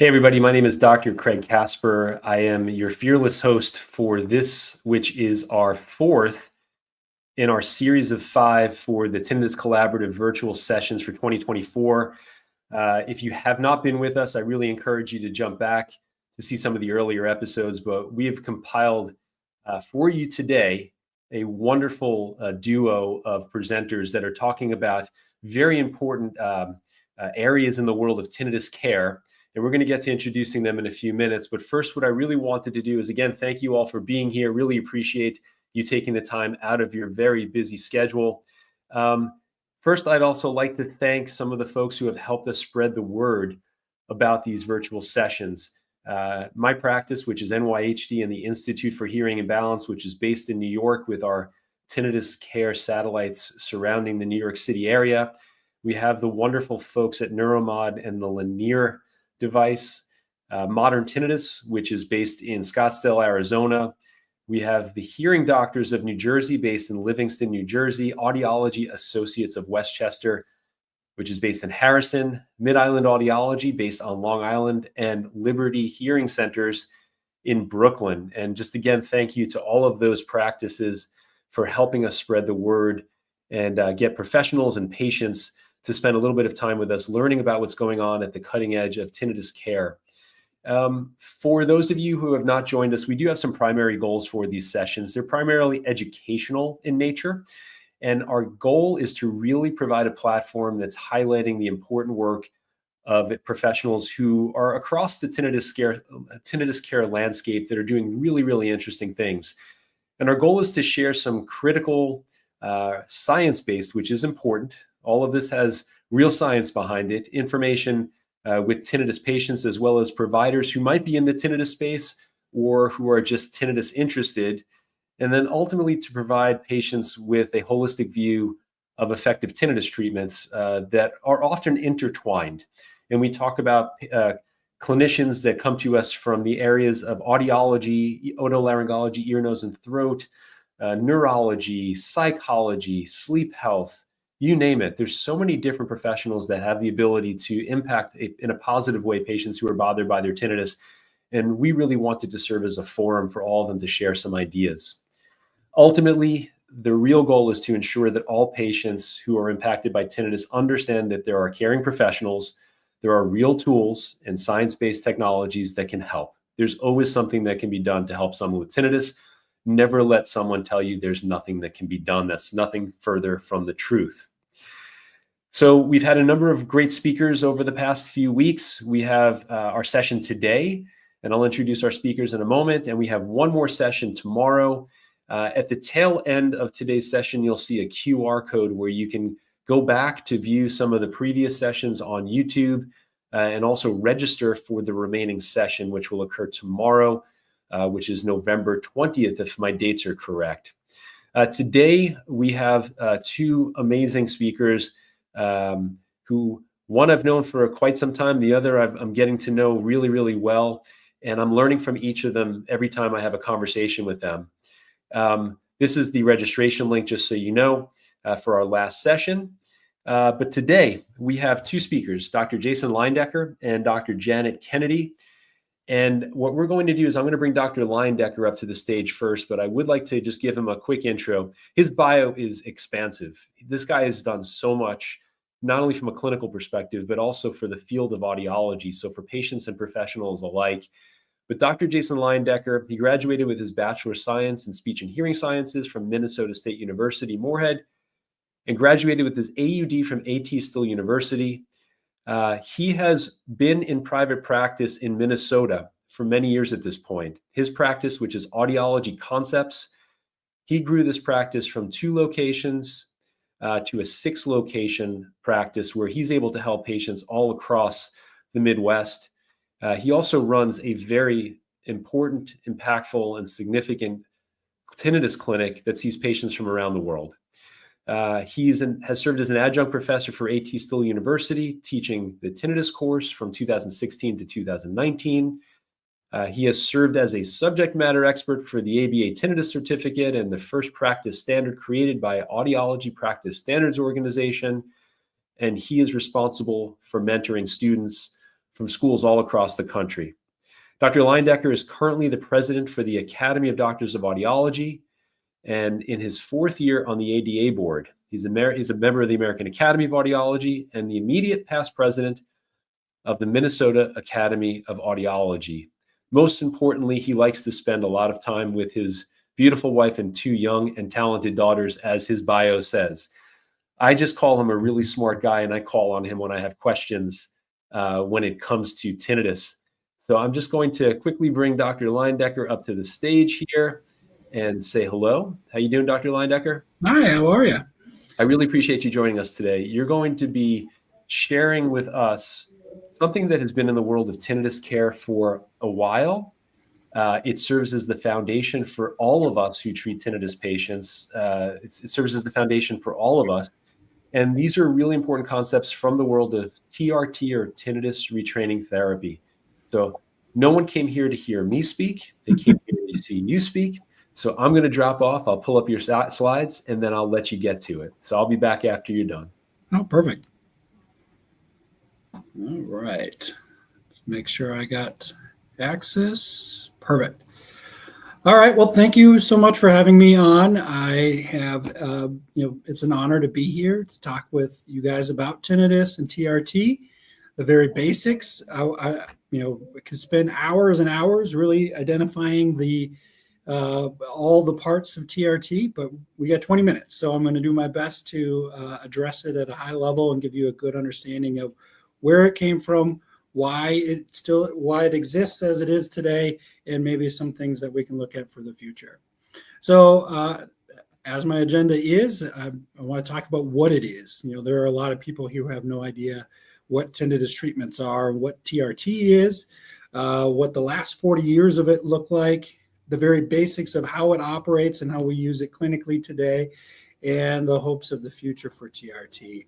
Hey, everybody. My name is Dr. Craig Casper. I am your fearless host for this, which is our fourth in our series of 5 for the Tinnitus Collaborative Virtual Sessions for 2024. If you have not been with us, I really encourage you to jump back to see some of the earlier episodes, but we have compiled for you today a wonderful duo of presenters that are talking about very important areas in the world of tinnitus care. And we're going to get to introducing them in a few minutes. But first, what I really wanted to do is, again, thank you all for being here. Really appreciate you taking the time out of your very busy schedule. First, I'd also like to thank some of the folks who have helped us spread the word about these virtual sessions. My practice, which is Ph.D. and the Institute for Hearing and Balance, which is based in New York with our tinnitus care satellites surrounding the New York City area. We have the wonderful folks at Neuromod and the Linear device, Modern Tinnitus, which is based in Scottsdale, Arizona. We have the Hearing Doctors of New Jersey, based in Livingston, New Jersey, Audiology Associates of Westchester, which is based in Harrison, Mid-Island Audiology, based on Long Island, and Liberty Hearing Centers in Brooklyn. And just again, thank you to all of those practices for helping us spread the word and get professionals and patients to spend a little bit of time with us learning about what's going on at the cutting edge of tinnitus care. For those of you who have not joined us, we do have some primary goals for these sessions. They're primarily educational in nature, and our goal is to really provide a platform that's highlighting the important work of professionals who are across the tinnitus care landscape that are doing really, really interesting things. And our goal is to share some critical science-based, which is important. All of this has real science behind it, information with tinnitus patients, as well as providers who might be in the tinnitus space or who are just tinnitus interested. And then ultimately to provide patients with a holistic view of effective tinnitus treatments that are often intertwined. And we talk about clinicians that come to us from the areas of audiology, otolaryngology, ear, nose, and throat, neurology, psychology, sleep health, you name it. There's so many different professionals that have the ability to impact in a positive way patients who are bothered by their tinnitus. And we really wanted to serve as a forum for all of them to share some ideas. Ultimately, the real goal is to ensure that all patients who are impacted by tinnitus understand that there are caring professionals, there are real tools and science-based technologies that can help. There's always something that can be done to help someone with tinnitus. Never let someone tell you there's nothing that can be done. That's nothing further from the truth. So we've had a number of great speakers over the past few weeks. We have our session today, and I'll introduce our speakers in a moment. And we have one more session tomorrow. At the tail end of today's session, you'll see a QR code where you can go back to view some of the previous sessions on YouTube and also register for the remaining session, which will occur tomorrow, which is November 20th, if my dates are correct. Today, we have two amazing speakers who one I've known for quite some time, the other I'm getting to know really, really well, and I'm learning from each of them every time I have a conversation with them. This is the registration link, just so you know, for our last session. But today we have two speakers, Dr. Jason Leyendecker and Dr. Janet Kennedy. And what we're going to do is I'm going to bring Dr. Leyendecker up to the stage first, but I would like to just give him a quick intro. His bio is expansive. This guy has done so much, not only from a clinical perspective, but also for the field of audiology, so for patients and professionals alike. But Dr. Jason Leyendecker, he graduated with his Bachelor of Science in Speech and Hearing Sciences from Minnesota State University, Moorhead, and graduated with his AUD from A.T. Still University. He has been in private practice in Minnesota for many years at this point. His practice, which is Audiology Concepts, he grew this practice from 2 locations to a 6-location practice where he's able to help patients all across the Midwest. He also runs a very important, impactful, and significant tinnitus clinic that sees patients from around the world. Has served as an adjunct professor for A.T. Still University, teaching the tinnitus course from 2016 to 2019. He has served as a subject matter expert for the ABA Tinnitus Certificate and the first practice standard created by Audiology Practice Standards Organization. And he is responsible for mentoring students from schools all across the country. Dr. Leyendecker is currently the president for the Academy of Doctors of Audiology, and in his 4th year on the ADA board. He's a member of the American Academy of Audiology and the immediate past president of the Minnesota Academy of Audiology. Most importantly, he likes to spend a lot of time with his beautiful wife and 2 young and talented daughters, as his bio says. I just call him a really smart guy, and I call on him when I have questions when it comes to tinnitus. So I'm just going to quickly bring Dr. Leyendecker up to the stage here and say hello. How you doing, Dr. Leyendecker? Hi, how are you? I really appreciate you joining us today. You're going to be sharing with us something that has been in the world of tinnitus care for a while. It serves as the foundation for all of us who treat tinnitus patients. It serves as the foundation for all of us. And these are really important concepts from the world of TRT, or tinnitus retraining therapy. So no one came here to hear me speak. They came here to see you speak. So I'm going to drop off. I'll pull up your slides, and then I'll let you get to it. So I'll be back after you're done. Oh, perfect. All right. Make sure I got access. Perfect. All right. Well, thank you so much for having me on. I have, it's an honor to be here to talk with you guys about tinnitus and TRT, the very basics. We could spend hours and hours really identifying all the parts of TRT, but we got 20 minutes. So I'm going to do my best to address it at a high level and give you a good understanding of where it came from, why it exists as it is today, and maybe some things that we can look at for the future. So as my agenda is, I want to talk about what it is. There are a lot of people here who have no idea what tinnitus treatments are, what TRT is, what the last 40 years of it look like, the very basics of how it operates and how we use it clinically today, and the hopes of the future for TRT.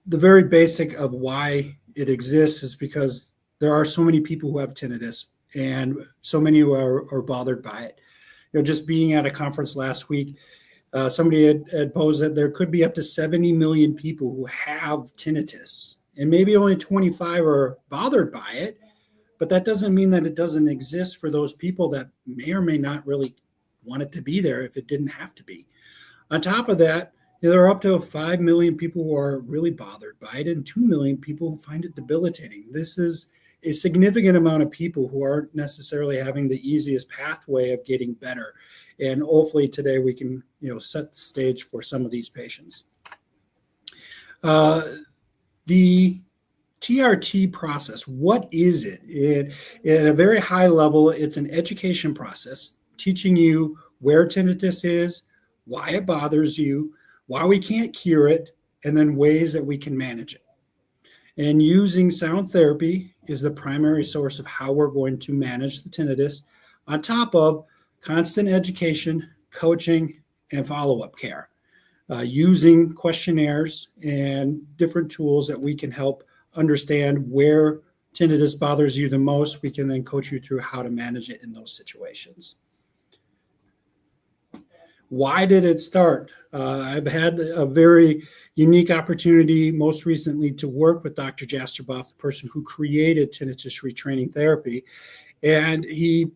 The very basic of why it exists is because there are so many people who have tinnitus and so many who are bothered by it. Just being at a conference last week, somebody had posed that there could be up to 70 million people who have tinnitus, and maybe only 25 are bothered by it. But that doesn't mean that it doesn't exist for those people that may or may not really want it to be there if it didn't have to be. On top of that, there are up to 5 million people who are really bothered by it and 2 million people who find it debilitating. This is a significant amount of people who aren't necessarily having the easiest pathway of getting better. And hopefully today we can set the stage for some of these patients. The TRT process, what is it? At a very high level, it's an education process teaching you where tinnitus is, why it bothers you, why we can't cure it, and then ways that we can manage it. And using sound therapy is the primary source of how we're going to manage the tinnitus, on top of constant education, coaching, and follow-up care, using questionnaires and different tools that we can help understand where tinnitus bothers you the most. We can then coach you through how to manage it in those situations. Why did it start? I've had a very unique opportunity most recently to work with Dr. Jastreboff, the person who created tinnitus retraining therapy. And he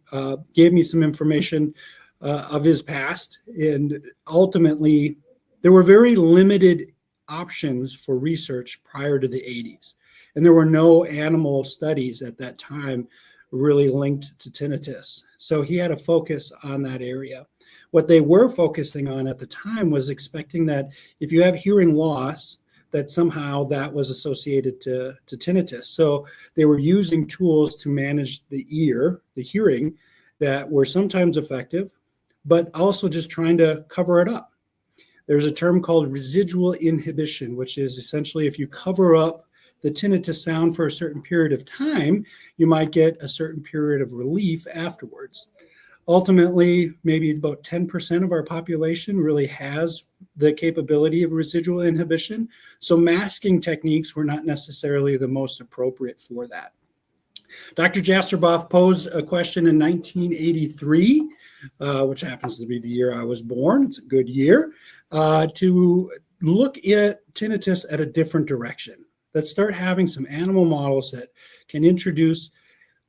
gave me some information of his past. And ultimately, there were very limited options for research prior to the 80s. And there were no animal studies at that time really linked to tinnitus. So he had a focus on that area. What they were focusing on at the time was expecting that if you have hearing loss, that somehow that was associated to tinnitus. So they were using tools to manage the ear, the hearing, that were sometimes effective, but also just trying to cover it up. There's a term called residual inhibition, which is essentially if you cover up the tinnitus sound for a certain period of time, you might get a certain period of relief afterwards. Ultimately, maybe about 10% of our population really has the capability of residual inhibition. So masking techniques were not necessarily the most appropriate for that. Dr. Jastreboff posed a question in 1983, which happens to be the year I was born. It's a good year, to look at tinnitus at a different direction. let's start having some animal models that can introduce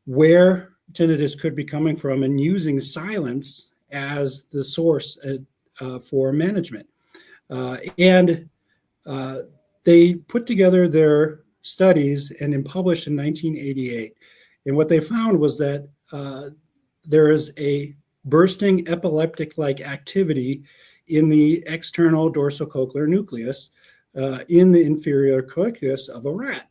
where tinnitus could be coming from and using silence as the source for management. And they put together their studies and then published in 1988. And what they found was that there is a bursting epileptic-like activity in the external dorsocochlear nucleus in the inferior coccus of a rat.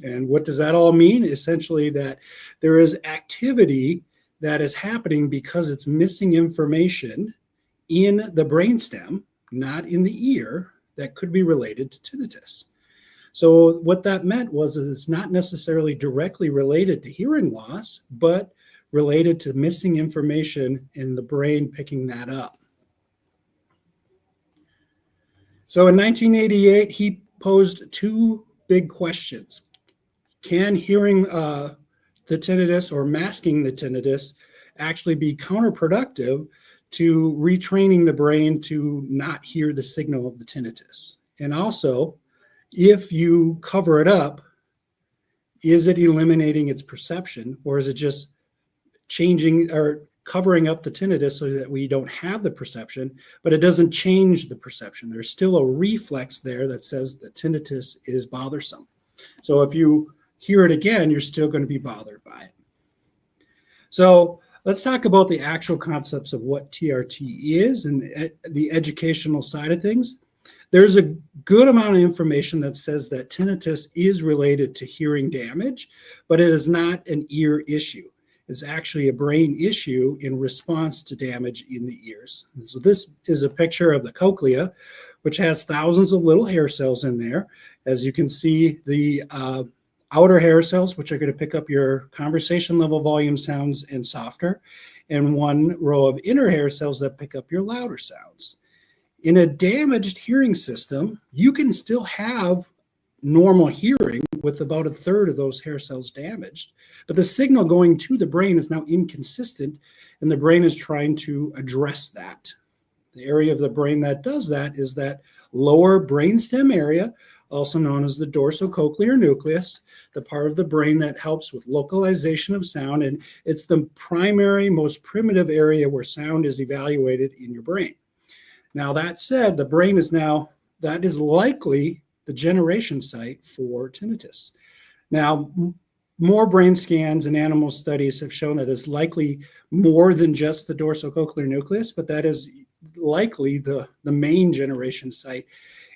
And what does that all mean? Essentially that there is activity that is happening because it's missing information in the brainstem, not in the ear, that could be related to tinnitus. So what that meant was that it's not necessarily directly related to hearing loss, but related to missing information in the brain picking that up. So in 1988, he posed two big questions. Can hearing the tinnitus or masking the tinnitus actually be counterproductive to retraining the brain to not hear the signal of the tinnitus? And also, if you cover it up, is it eliminating its perception, or is it just changing or covering up the tinnitus so that we don't have the perception, but it doesn't change the perception? There's still a reflex there that says that tinnitus is bothersome. So if you hear it again, you're still going to be bothered by it. So let's talk about the actual concepts of what TRT is and the educational side of things. There's a good amount of information that says that tinnitus is related to hearing damage, but it is not an ear issue. It's actually a brain issue in response to damage in the ears. And so this is a picture of the cochlea, which has thousands of little hair cells in there. As you can see, the outer hair cells, which are going to pick up your conversation level volume sounds and softer, and one row of inner hair cells that pick up your louder sounds. In a damaged hearing system, you can still have normal hearing with about a third of those hair cells damaged, but the signal going to the brain is now inconsistent, and the brain is trying to address that. The area of the brain that does that is that lower brainstem area, also known as the dorsocochlear nucleus, the part of the brain that helps with localization of sound, and it's the primary, most primitive area where sound is evaluated in your brain. Now, that said, the brain is now, that is likely the generation site for tinnitus. Now, more brain scans and animal studies have shown that it's likely more than just the dorsocochlear nucleus, but that is likely the main generation site.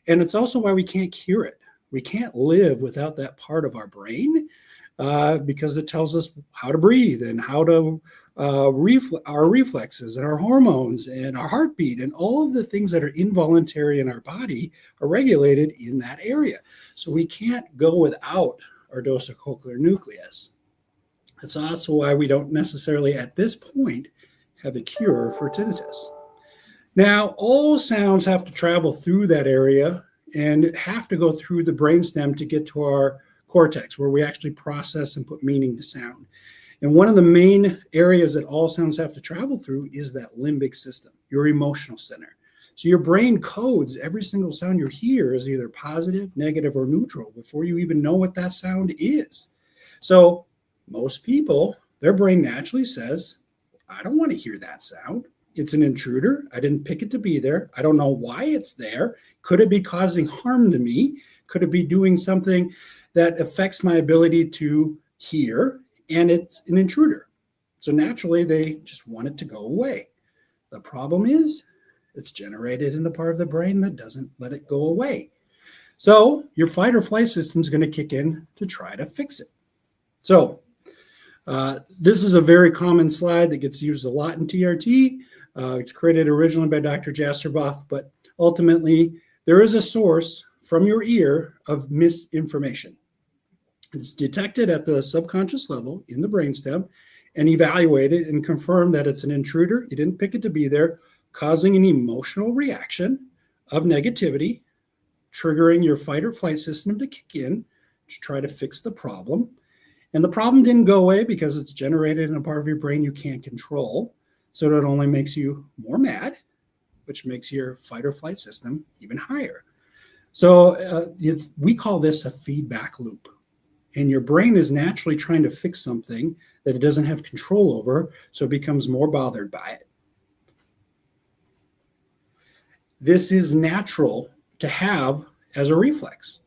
And it's also why we can't cure it. We can't live without that part of our brain because it tells us how to breathe and how to our reflexes and our hormones and our heartbeat, and all of the things that are involuntary in our body are regulated in that area. So we can't go without our dorsocochlear nucleus. That's also why we don't necessarily at this point have a cure for tinnitus. Now, all sounds have to travel through that area and have to go through the brainstem to get to our cortex, where we actually process and put meaning to sound. And one of the main areas that all sounds have to travel through is that limbic system, your emotional center. So your brain codes every single sound you hear as either positive, negative, or neutral before you even know what that sound is. So most people, their brain naturally says, I don't want to hear that sound. It's an intruder. I didn't pick it to be there. I don't know why it's there. Could it be causing harm to me? Could it be doing something that affects my ability to hear? And it's an intruder. So naturally, they just want it to go away. The problem is it's generated in the part of the brain that doesn't let it go away. So your fight or flight system is going to kick in to try to fix it. So this is a very common slide that gets used a lot in TRT. It's created originally by Dr. Jastreboff, but ultimately there is a source from your ear of misinformation. It's detected at the subconscious level in the brainstem and evaluated and confirmed that it's an intruder. You didn't pick it to be there, causing an emotional reaction of negativity, triggering your fight or flight system to kick in to try to fix the problem. And the problem didn't go away because it's generated in a part of your brain you can't control. So it only makes you more mad, which makes your fight or flight system even higher. So we call this a feedback loop. And your brain is naturally trying to fix something that it doesn't have control over, so it becomes more bothered by it. This is natural to have as a reflex.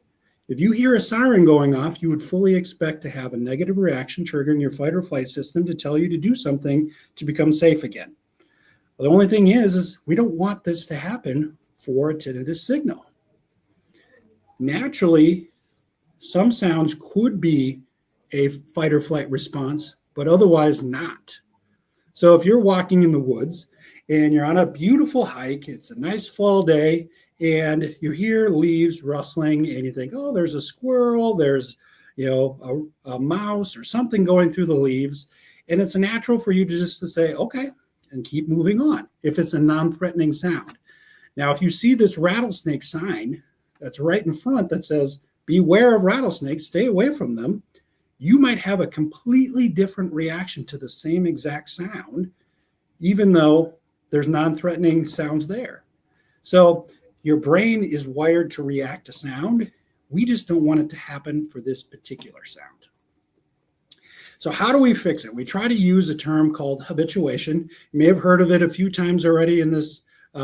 If you hear a siren going off, you would fully expect to have a negative reaction triggering your fight or flight system to tell you to do something to become safe again. Well, the only thing is we don't want this to happen for a tinnitus signal. Naturally, some sounds could be a fight or flight response, but otherwise not. So if you're walking in the woods and you're on a beautiful hike, it's a nice fall day, and you hear leaves rustling and you think, oh, there's a squirrel, there's a mouse or something going through the leaves, and it's natural for you to just to say, okay, and keep moving on if it's a non-threatening sound. Now, if you see this rattlesnake sign that's right in front that says, beware of rattlesnakes, stay away from them, you might have a completely different reaction to the same exact sound, even though there's non-threatening sounds there. So your brain is wired to react to sound. We just don't want it to happen for this particular sound. So how do we fix it? We try to use a term called habituation. You may have heard of it a few times already in this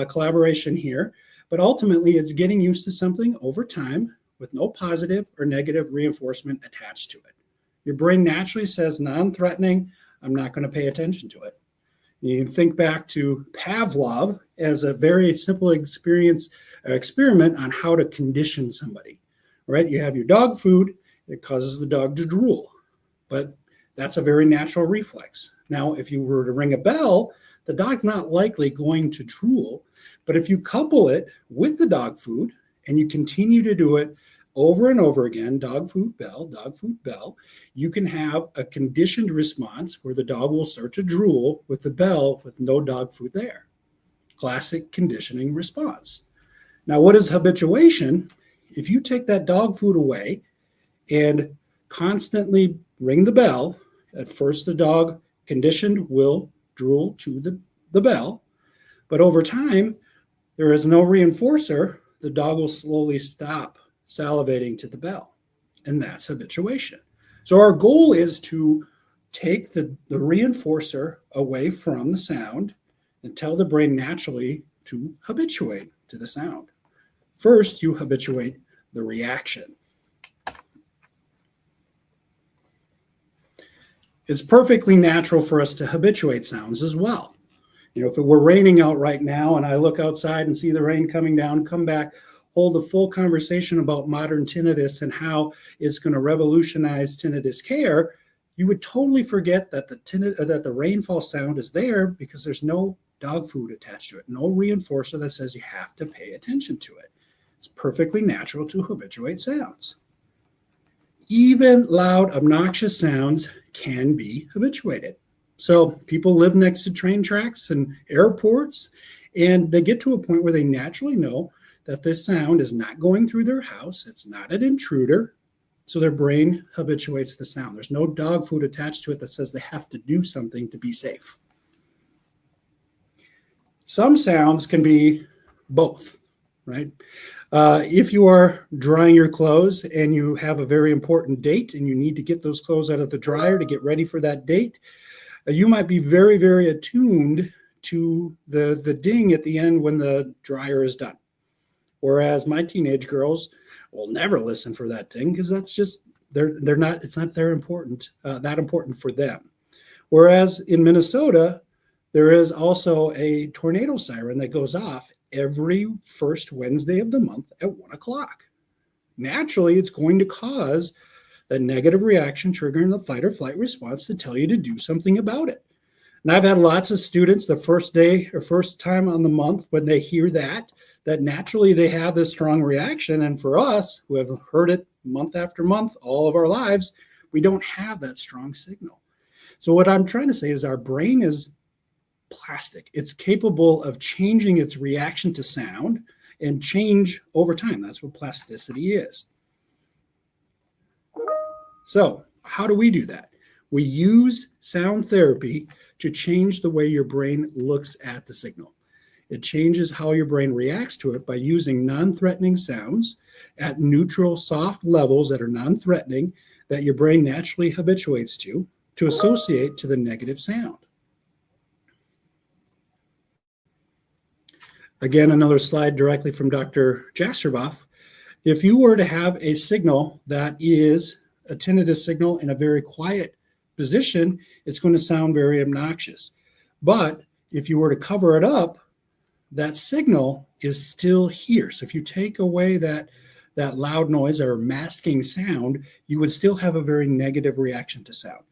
collaboration here, but ultimately it's getting used to something over time with no positive or negative reinforcement attached to it. Your brain naturally says non-threatening, I'm not going to pay attention to it. You can think back to Pavlov as a very simple experiment on how to condition somebody, right? You have your dog food, it causes the dog to drool, but that's a very natural reflex. Now, if you were to ring a bell, the dog's not likely going to drool, but if you couple it with the dog food and you continue to do it over and over again, dog food, bell, you can have a conditioned response where the dog will start to drool with the bell with no dog food there. Classic conditioning response. Now, what is habituation? If you take that dog food away and constantly ring the bell, at first the dog conditioned will drool to the bell, but over time, there is no reinforcer, the dog will slowly stop salivating to the bell, and that's habituation. So our goal is to take the reinforcer away from the sound and tell the brain naturally to habituate to the sound. First, you habituate the reaction. It's perfectly natural for us to habituate sounds as well. If it were raining out right now and I look outside and see the rain coming down, come back, hold a full conversation about modern tinnitus and how it's going to revolutionize tinnitus care, you would totally forget that the rainfall sound is there because there's no dog food attached to it, no reinforcer that says you have to pay attention to it. It's perfectly natural to habituate sounds. Even loud, obnoxious sounds can be habituated. So people live next to train tracks and airports, and they get to a point where they naturally know that this sound is not going through their house. It's not an intruder. So their brain habituates the sound. There's no dog food attached to it that says they have to do something to be safe. Some sounds can be both, right? If you are drying your clothes and you have a very important date and you need to get those clothes out of the dryer to get ready for that date, you might be very, very attuned to the ding at the end when the dryer is done. Whereas my teenage girls will never listen for that ding because that's just it's not that important for them. Whereas in Minnesota, there is also a tornado siren that goes off every first Wednesday of the month at 1 o'clock. Naturally, it's going to cause the negative reaction triggering the fight or flight response to tell you to do something about it. And I've had lots of students the first day or first time on the month when they hear that naturally they have this strong reaction. And for us who have heard it month after month, all of our lives, we don't have that strong signal. So what I'm trying to say is our brain is plastic. It's capable of changing its reaction to sound and change over time. That's what plasticity is. So how do we do that? We use sound therapy to change the way your brain looks at the signal. It changes how your brain reacts to it by using non-threatening sounds at neutral, soft levels that are non-threatening that your brain naturally habituates to associate to the negative sound. Again, another slide directly from Dr. Jastroboff. If you were to have a signal that is a tinnitus signal in a very quiet position, it's going to sound very obnoxious. But if you were to cover it up, that signal is still here. So if you take away that loud noise or masking sound, you would still have a very negative reaction to sound.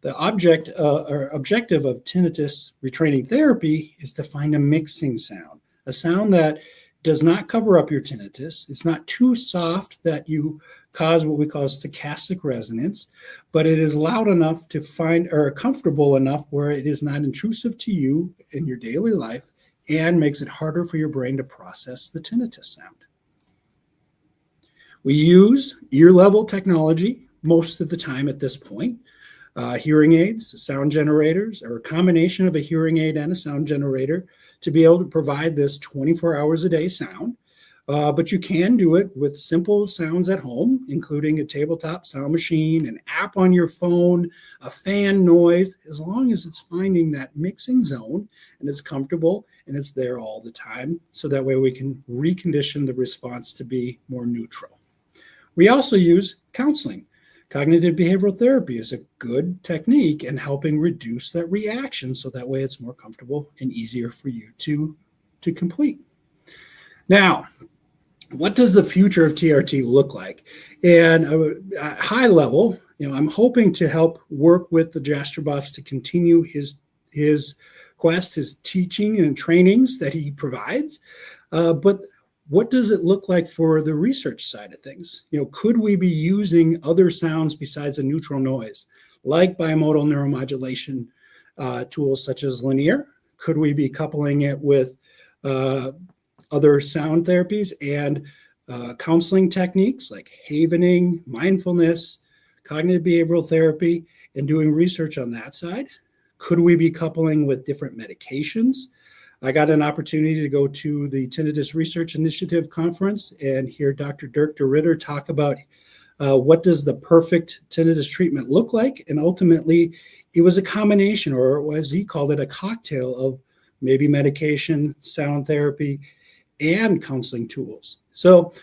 The objective of tinnitus retraining therapy is to find a mixing sound, a sound that does not cover up your tinnitus. It's not too soft that you cause what we call stochastic resonance, but it is loud enough to find, or comfortable enough where it is not intrusive to you in your daily life and makes it harder for your brain to process the tinnitus sound. We use ear level technology most of the time at this point. Hearing aids, sound generators, or a combination of a hearing aid and a sound generator to be able to provide this 24 hours a day sound. But you can do it with simple sounds at home, including a tabletop sound machine, an app on your phone, a fan noise, as long as it's finding that mixing zone and it's comfortable and it's there all the time. So that way we can recondition the response to be more neutral. We also use counseling. Cognitive behavioral therapy is a good technique in helping reduce that reaction so that way it's more comfortable and easier for you to complete. Now, what does the future of TRT look like? And at high level, I'm hoping to help work with the Jastroboffs to continue his quest, his teaching and trainings that he provides. But what does it look like for the research side of things? Could we be using other sounds besides a neutral noise, like bimodal neuromodulation tools such as linear? Could we be coupling it with other sound therapies and counseling techniques like havening, mindfulness, cognitive behavioral therapy, and doing research on that side? Could we be coupling with different medications? I got an opportunity to go to the Tinnitus Research Initiative conference and hear Dr. Dirk de Ritter talk about what does the perfect tinnitus treatment look like. And ultimately, it was a combination, or as he called it, a cocktail of maybe medication, sound therapy, and counseling tools. So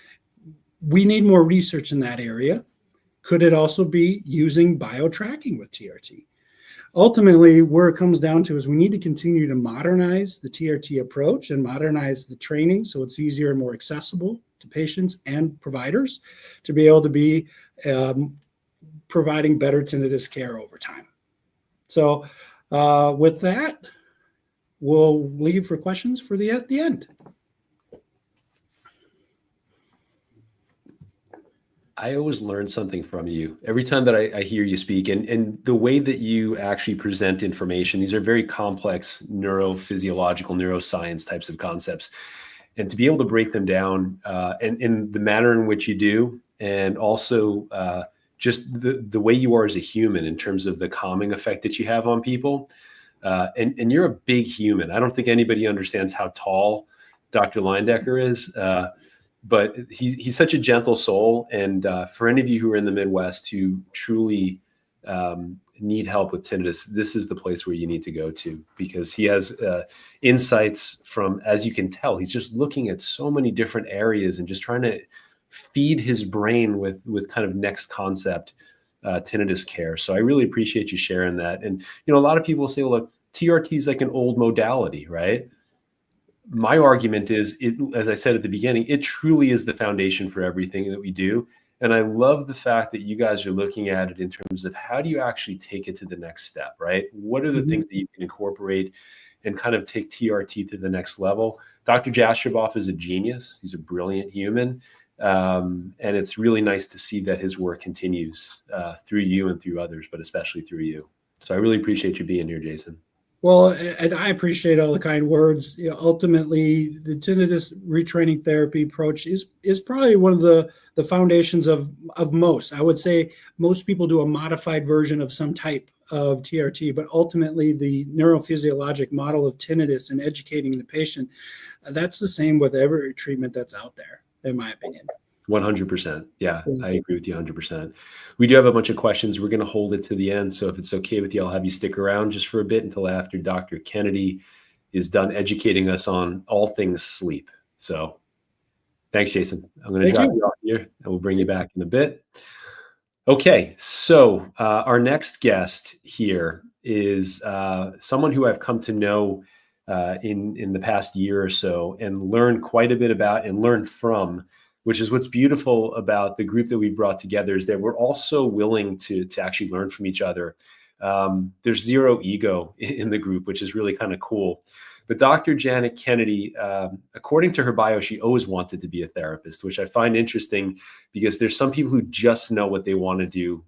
we need more research in that area. Could it also be using bio-tracking with TRT? Ultimately, where it comes down to is we need to continue to modernize the TRT approach and modernize the training so it's easier and more accessible to patients and providers to be able to be providing better tinnitus care over time. So with that, we'll leave for questions for at the end. I always learn something from you every time that I hear you speak, and the way that you actually present information. These are very complex neurophysiological, neuroscience types of concepts, and to be able to break them down and in the manner in which you do, and also just the way you are as a human in terms of the calming effect that you have on people. And you're a big human. I don't think anybody understands how tall Dr. Leyendecker is. But he's such a gentle soul. And for any of you who are in the Midwest who truly need help with tinnitus, this is the place where you need to go to, because he has insights from, as you can tell, he's just looking at so many different areas and just trying to feed his brain with kind of next concept tinnitus care. So I really appreciate you sharing that. And, a lot of people say, look, TRT is like an old modality, right? My argument is, as I said at the beginning, it truly is the foundation for everything that we do. And I love the fact that you guys are looking at it in terms of how do you actually take it to the next step, right? What are the things that you can incorporate and kind of take TRT to the next level? Dr. Jastroboff is a genius. He's a brilliant human. And it's really nice to see that his work continues through you and through others, but especially through you. So I really appreciate you being here, Jason. Well, and I appreciate all the kind words. Ultimately, the tinnitus retraining therapy approach is probably one of the foundations of most. I would say most people do a modified version of some type of TRT, but ultimately the neurophysiologic model of tinnitus and educating the patient, that's the same with every treatment that's out there, in my opinion. 100%. Yeah, I agree with you 100%. We do have a bunch of questions. We're going to hold it to the end. So if it's okay with you, I'll have you stick around just for a bit until after Dr. Kennedy is done educating us on all things sleep. So thanks, Jason. I'm going to drop you off here and we'll bring you back in a bit. Okay, so our next guest here is someone who I've come to know in the past year or so and learned quite a bit about and learned from, which is what's beautiful about the group that we brought together, is that we're all so willing to actually learn from each other. There's zero ego in the group, which is really kind of cool. But Dr. Janet Kennedy, according to her bio, she always wanted to be a therapist, which I find interesting because there's some people who just know what they want to do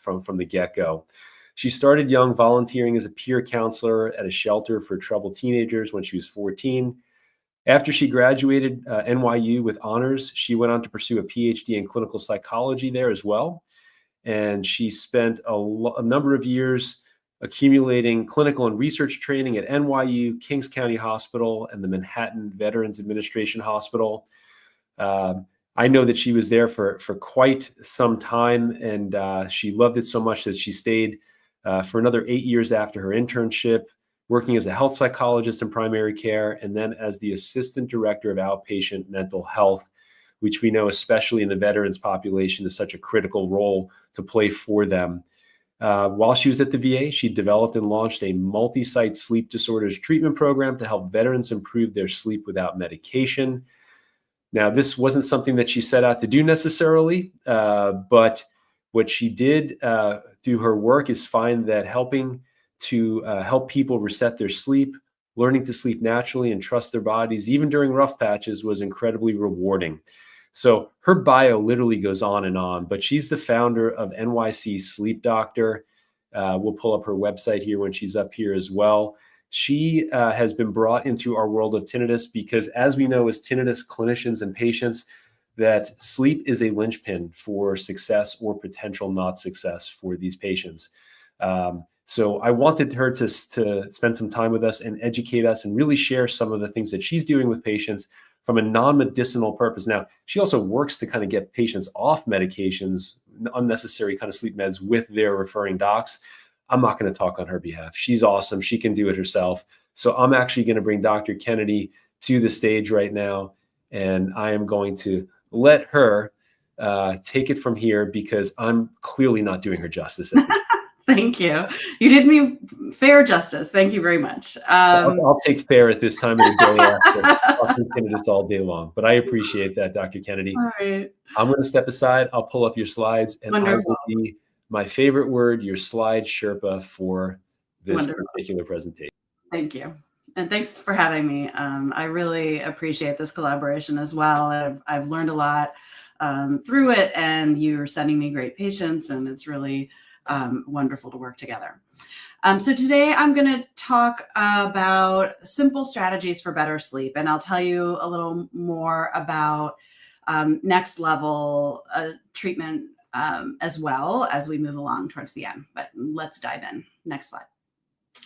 from the get-go. She started young, volunteering as a peer counselor at a shelter for troubled teenagers when she was 14. After she graduated NYU with honors, she went on to pursue a Ph.D. in clinical psychology there as well. And she spent a number of years accumulating clinical and research training at NYU, Kings County Hospital, and the Manhattan Veterans Administration Hospital. I know that she was there for quite some time, and she loved it so much that she stayed for another 8 years after her internship, working as a health psychologist in primary care, and then as the assistant director of outpatient mental health, which we know, especially in the veterans population, is such a critical role to play for them. While she was at the VA, she developed and launched a multi-site sleep disorders treatment program to help veterans improve their sleep without medication. Now, this wasn't something that she set out to do necessarily, but what she did through her work is find that helping to help people reset their sleep, learning to sleep naturally and trust their bodies, even during rough patches, was incredibly rewarding. So her bio literally goes on, but she's the founder of NYC Sleep Doctor. We'll pull up her website here when she's up here as well. She has been brought into our world of tinnitus because, as we know as tinnitus clinicians and patients, that sleep is a linchpin for success or potential not success for these patients. So I wanted her to spend some time with us and educate us and really share some of the things that she's doing with patients from a non-medicinal purpose. Now, she also works to kind of get patients off medications, unnecessary kind of sleep meds, with their referring docs. I'm not going to talk on her behalf. She's awesome. She can do it herself. So I'm actually going to bring Dr. Kennedy to the stage right now, and I am going to let her take it from here because I'm clearly not doing her justice at this point. Thank you. You did me fair justice. Thank you very much. I'll take fair at this time of the day after talking tinnitus all day long, but I appreciate that, Dr. Kennedy. All right. I'm going to step aside. I'll pull up your slides, and Wonderful. I will be my favorite word, your slide Sherpa, for this particular presentation. Thank you. And thanks for having me. I really appreciate this collaboration as well. I've learned a lot through it, and you're sending me great patients, and it's really wonderful to work together. So today I'm going to talk about simple strategies for better sleep, and I'll tell you a little more about next level treatment as well as we move along towards the end. But let's dive in. Next slide.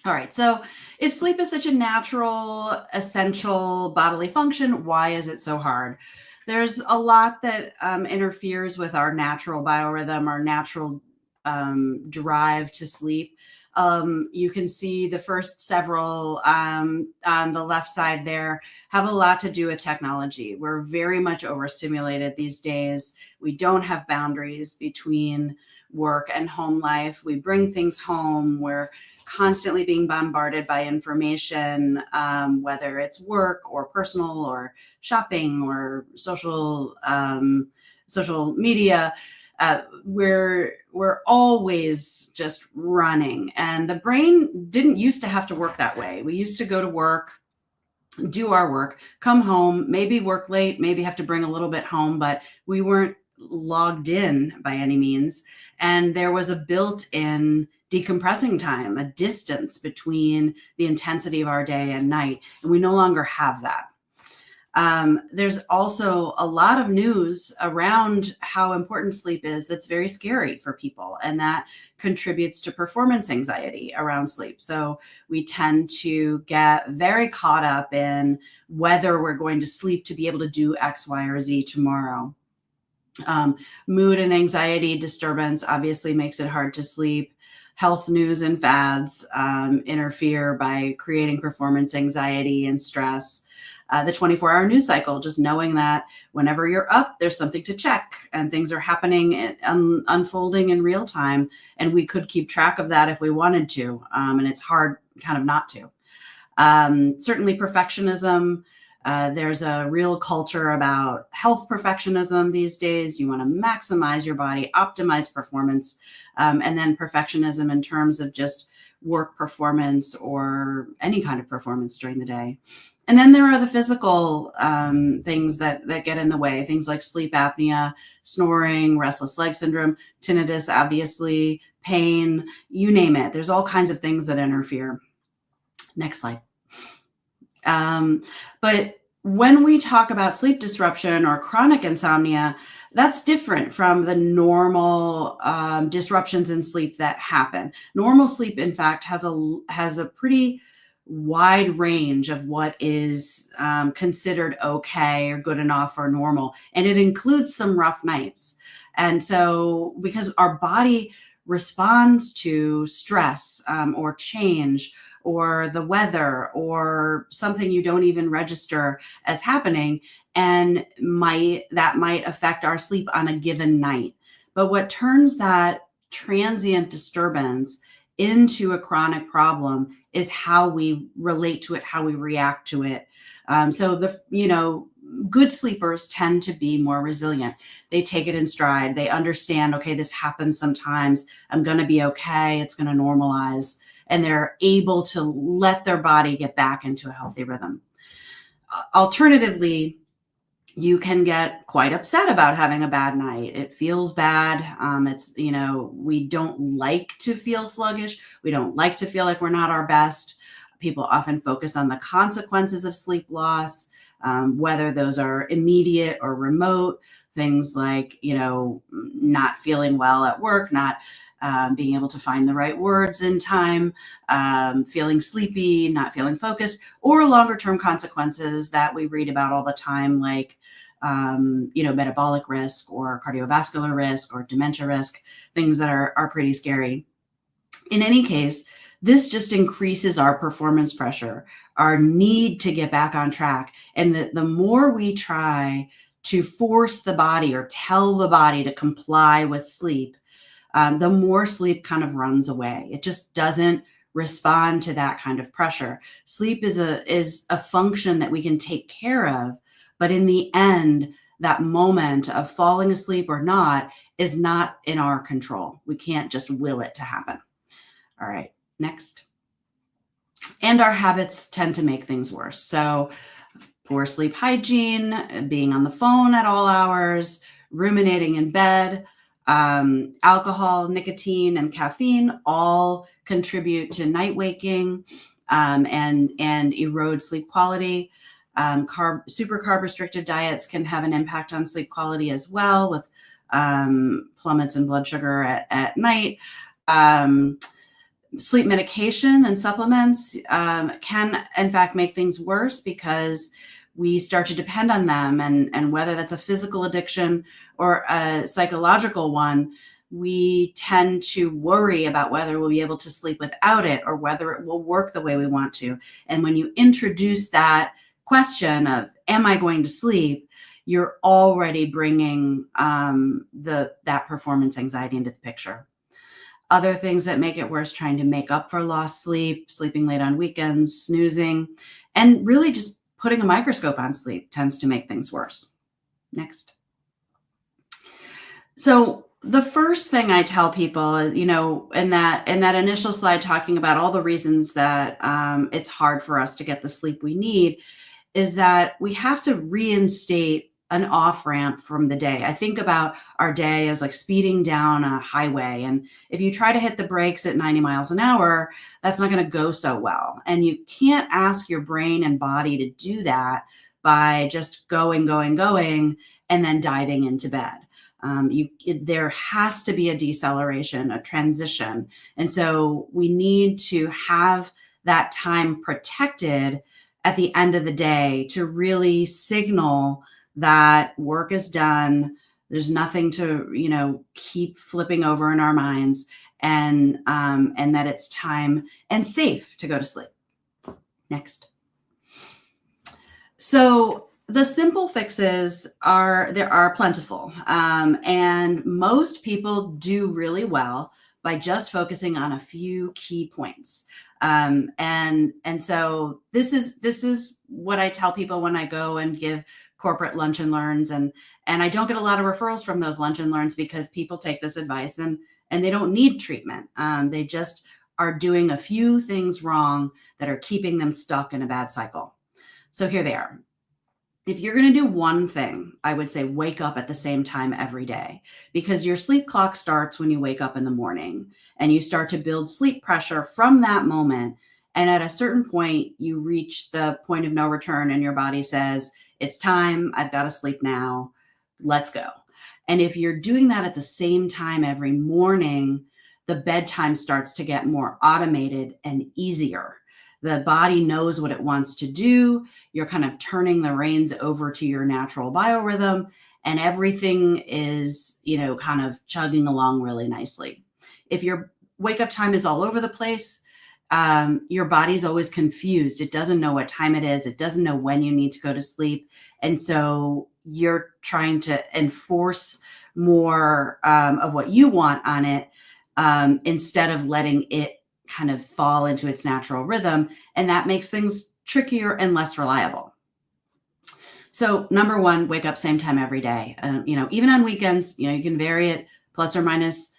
All right. So if sleep is such a natural, essential bodily function, why is it so hard? There's a lot that interferes with our natural biorhythm, our natural drive to sleep. You can see the first several on the left side there have a lot to do with technology. We're very much overstimulated these days. We don't have boundaries between work and home life. We bring things home. We're constantly being bombarded by information, whether it's work or personal or shopping or social media. We're always just running, and the brain didn't used to have to work that way. We used to go to work, do our work, come home, maybe work late, maybe have to bring a little bit home, but we weren't logged in by any means. And there was a built-in decompressing time, a distance between the intensity of our day and night. And we no longer have that. There's also a lot of news around how important sleep is that's very scary for people, and that contributes to performance anxiety around sleep. So we tend to get very caught up in whether we're going to sleep to be able to do X, Y, or Z tomorrow. Mood and anxiety disturbance obviously makes it hard to sleep. Health news and fads interfere by creating performance anxiety and stress. The 24-hour news cycle, just knowing that whenever you're up, there's something to check and things are happening and unfolding in real time. And we could keep track of that if we wanted to. And it's hard kind of not to. Certainly perfectionism. There's a real culture about health perfectionism these days. You want to maximize your body, optimize performance, and then perfectionism in terms of just work performance or any kind of performance during the day. And then there are the physical things that get in the way, things like sleep apnea, snoring, restless leg syndrome, tinnitus, obviously, pain, you name it. There's all kinds of things that interfere. Next slide. But when we talk about sleep disruption or chronic insomnia, that's different from the normal disruptions in sleep that happen. Normal sleep, in fact, has a pretty wide range of what is considered okay or good enough or normal. And it includes some rough nights. And so because our body responds to stress or change or the weather or something you don't even register as happening, and that might affect our sleep on a given night. But what turns that transient disturbance into a chronic problem is how we relate to it, how we react to it. So good sleepers tend to be more resilient. They take it in stride. They understand, okay, this happens sometimes. I'm going to be okay. It's going to normalize. And they're able to let their body get back into a healthy rhythm. Alternatively, you can get quite upset about having a bad night. It feels bad. We don't like to feel sluggish. We don't like to feel like we're not our best. People often focus on the consequences of sleep loss, whether those are immediate or remote, things like, not feeling well at work, not being able to find the right words in time, feeling sleepy, not feeling focused, or longer term consequences that we read about all the time, like metabolic risk or cardiovascular risk or dementia risk, things that are pretty scary. In any case, this just increases our performance pressure, our need to get back on track. And the more we try to force the body or tell the body to comply with sleep, the more sleep kind of runs away. It just doesn't respond to that kind of pressure. Sleep is a function that we can take care of, but in the end, that moment of falling asleep or not is not in our control. We can't just will it to happen. All right, next. And our habits tend to make things worse. So poor sleep hygiene, being on the phone at all hours, ruminating in bed, alcohol, nicotine, and caffeine all contribute to night waking and erode sleep quality. Super carb restricted diets can have an impact on sleep quality as well, with plummets in blood sugar at night. Sleep medication and supplements can, in fact, make things worse because we start to depend on them. And whether that's a physical addiction or a psychological one, we tend to worry about whether we'll be able to sleep without it or whether it will work the way we want to. And when you introduce that question of, am I going to sleep? You're already bringing that performance anxiety into the picture. Other things that make it worse, trying to make up for lost sleep, sleeping late on weekends, snoozing, and really just putting a microscope on sleep tends to make things worse. Next. So the first thing I tell people, in that initial slide talking about all the reasons that it's hard for us to get the sleep we need, is that we have to reinstate an off ramp from the day. I think about our day as like speeding down a highway. And if you try to hit the brakes at 90 miles an hour, that's not going to go so well. And you can't ask your brain and body to do that by just going, and then diving into bed. There has to be a deceleration, a transition. And so we need to have that time protected at the end of the day to really signal that work is done. There's nothing to, keep flipping over in our minds, and that it's time and safe to go to sleep. Next. So the simple fixes are plentiful, and most people do really well by just focusing on a few key points. And so this is what I tell people when I go and give corporate lunch and learns, and I don't get a lot of referrals from those lunch and learns because people take this advice and they don't need treatment. They just are doing a few things wrong that are keeping them stuck in a bad cycle. So here they are. If you're going to do one thing, I would say wake up at the same time every day, because your sleep clock starts when you wake up in the morning, and you start to build sleep pressure from that moment. And at a certain point, you reach the point of no return and your body says, it's time, I've got to sleep now, let's go. And if you're doing that at the same time every morning, the bedtime starts to get more automated and easier. The body knows what it wants to do. You're kind of turning the reins over to your natural biorhythm, and everything is, kind of chugging along really nicely. If your wake up time is all over the place, your body's always confused. It doesn't know what time it is. It doesn't know when you need to go to sleep. And so you're trying to enforce more of what you want on it, instead of letting it kind of fall into its natural rhythm. And that makes things trickier and less reliable. So number one, wake up same time every day. Even on weekends, you can vary it plus or minus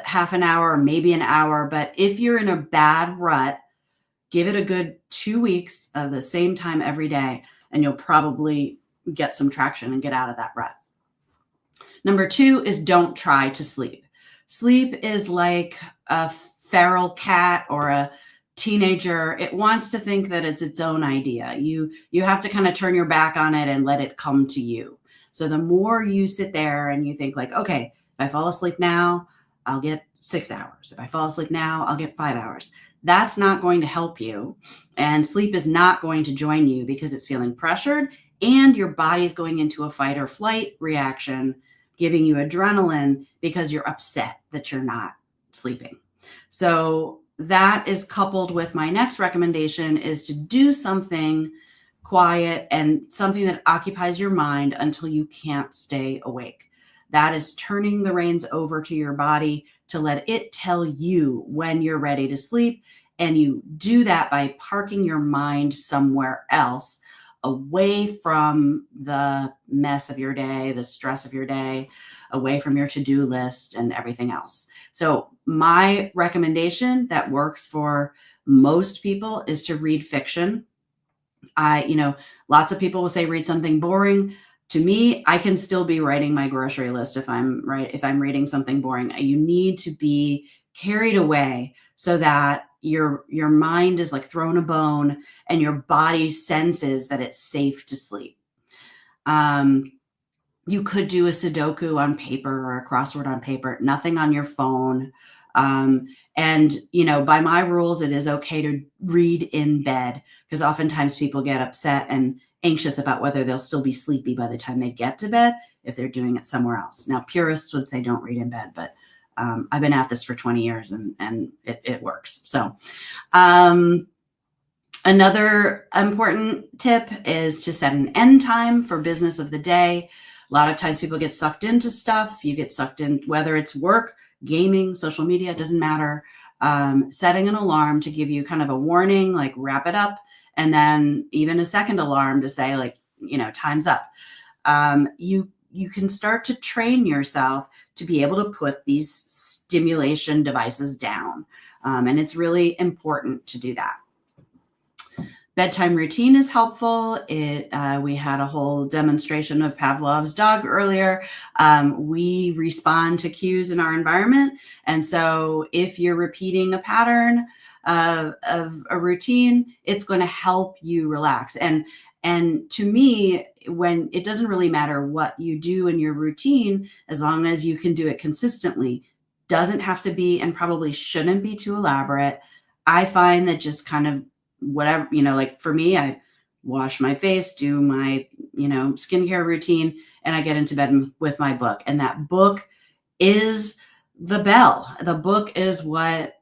half an hour, maybe an hour. But if you're in a bad rut, give it a good 2 weeks of the same time every day, and you'll probably get some traction and get out of that rut. Number two is don't try to sleep. Sleep is like a feral cat or a teenager. It wants to think that it's its own idea. You have to kind of turn your back on it and let it come to you. So the more you sit there and you think like, okay, if I fall asleep now, I'll get 6 hours. If I fall asleep now, I'll get 5 hours. That's not going to help you. And sleep is not going to join you because it's feeling pressured and your body's going into a fight or flight reaction, giving you adrenaline because you're upset that you're not sleeping. So that is coupled with my next recommendation is to do something quiet and something that occupies your mind until you can't stay awake. That is turning the reins over to your body to let it tell you when you're ready to sleep. And you do that by parking your mind somewhere else, away from the mess of your day, the stress of your day, away from your to-do list and everything else. So my recommendation that works for most people is to read fiction. Lots of people will say read something boring. To me, I can still be writing my grocery list if I'm reading something boring. You need to be carried away so that your mind is like thrown a bone and your body senses that it's safe to sleep. You could do a Sudoku on paper or a crossword on paper, nothing on your phone. And by my rules, it is okay to read in bed, because oftentimes people get upset and anxious about whether they'll still be sleepy by the time they get to bed if they're doing it somewhere else. Now, purists would say don't read in bed, but I've been at this for 20 years and it works. So another important tip is to set an end time for business of the day. A lot of times people get sucked into stuff. You get sucked in, whether it's work, gaming, social media, it doesn't matter. Setting an alarm to give you kind of a warning, like wrap it up. And then even a second alarm to say like, time's up. You can start to train yourself to be able to put these stimulation devices down. And it's really important to do that. Bedtime routine is helpful. We had a whole demonstration of Pavlov's dog earlier. We respond to cues in our environment. And so if you're repeating a pattern of a routine, it's going to help you relax. And to me, when it doesn't really matter what you do in your routine, as long as you can do it consistently, doesn't have to be and probably shouldn't be too elaborate. I find that just kind of whatever, like for me, I wash my face, do my, skincare routine, and I get into bed with my book. And that book is the bell. The book is what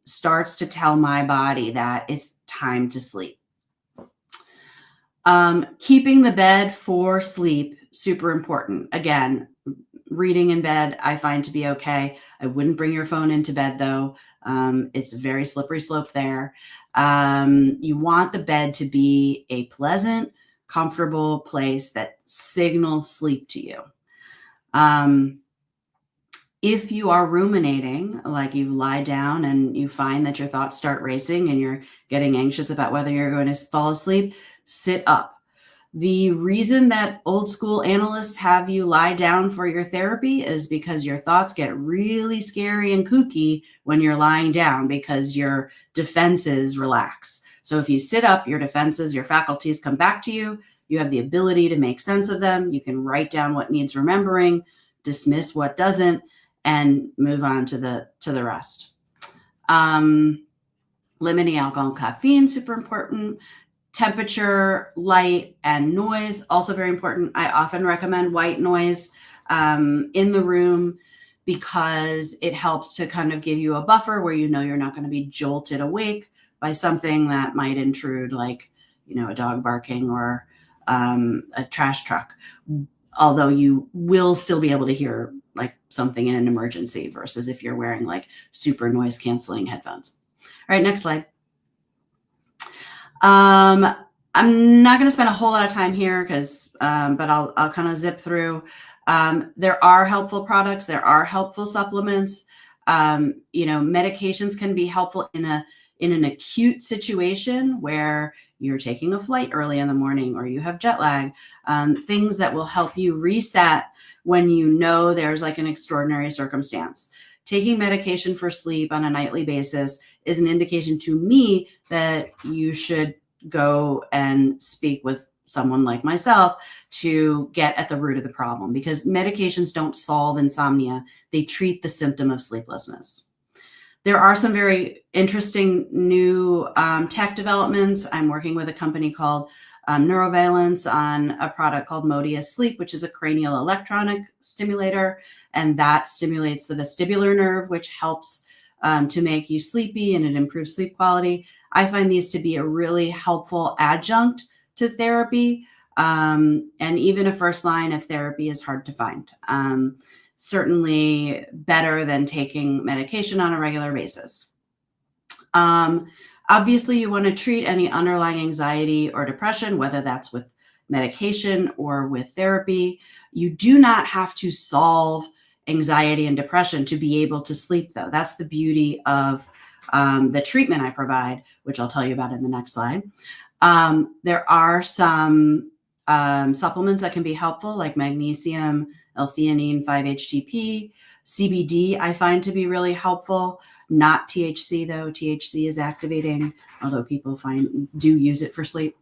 starts to tell my body that it's time to sleep. Keeping the bed for sleep, super important. Again, reading in bed, I find to be okay. I wouldn't bring your phone into bed though. It's a very slippery slope there. You want the bed to be a pleasant, comfortable place that signals sleep to you. If you are ruminating, like you lie down and you find that your thoughts start racing and you're getting anxious about whether you're going to fall asleep, sit up. The reason that old school analysts have you lie down for your therapy is because your thoughts get really scary and kooky when you're lying down because your defenses relax. So if you sit up, your defenses, your faculties come back to you. You have the ability to make sense of them. You can write down what needs remembering, dismiss what doesn't, and move on to the rest. Limiting alcohol and caffeine, super important. Temperature, light, and noise, also very important. I often recommend white noise in the room because it helps to kind of give you a buffer where you're not going to be jolted awake by something that might intrude, like, a dog barking or a trash truck. Although you will still be able to hear like something in an emergency versus if you're wearing like super noise canceling headphones. All right, next slide. I'm not going to spend a whole lot of time here but I'll kind of zip through. There are helpful products. There are helpful supplements. Medications can be helpful in an acute situation where you're taking a flight early in the morning or you have jet lag, things that will help you reset when there's like an extraordinary circumstance. Taking medication for sleep on a nightly basis is an indication to me that you should go and speak with someone like myself to get at the root of the problem, because medications don't solve insomnia. They treat the symptom of sleeplessness. There are some very interesting new tech developments. I'm working with a company called Neurovalence on a product called Modius Sleep, which is a cranial electronic stimulator, and that stimulates the vestibular nerve, which helps to make you sleepy, and it improves sleep quality. I find these to be a really helpful adjunct to therapy, and even a first line if therapy is hard to find. Certainly better than taking medication on a regular basis. Obviously, you want to treat any underlying anxiety or depression, whether that's with medication or with therapy. You do not have to solve anxiety and depression to be able to sleep, though. That's the beauty of the treatment I provide, which I'll tell you about in the next slide. There are some supplements that can be helpful, like magnesium, L-theanine, 5-HTP, CBD. I find to be really helpful. Not THC though. THC is activating, although people do use it for sleep.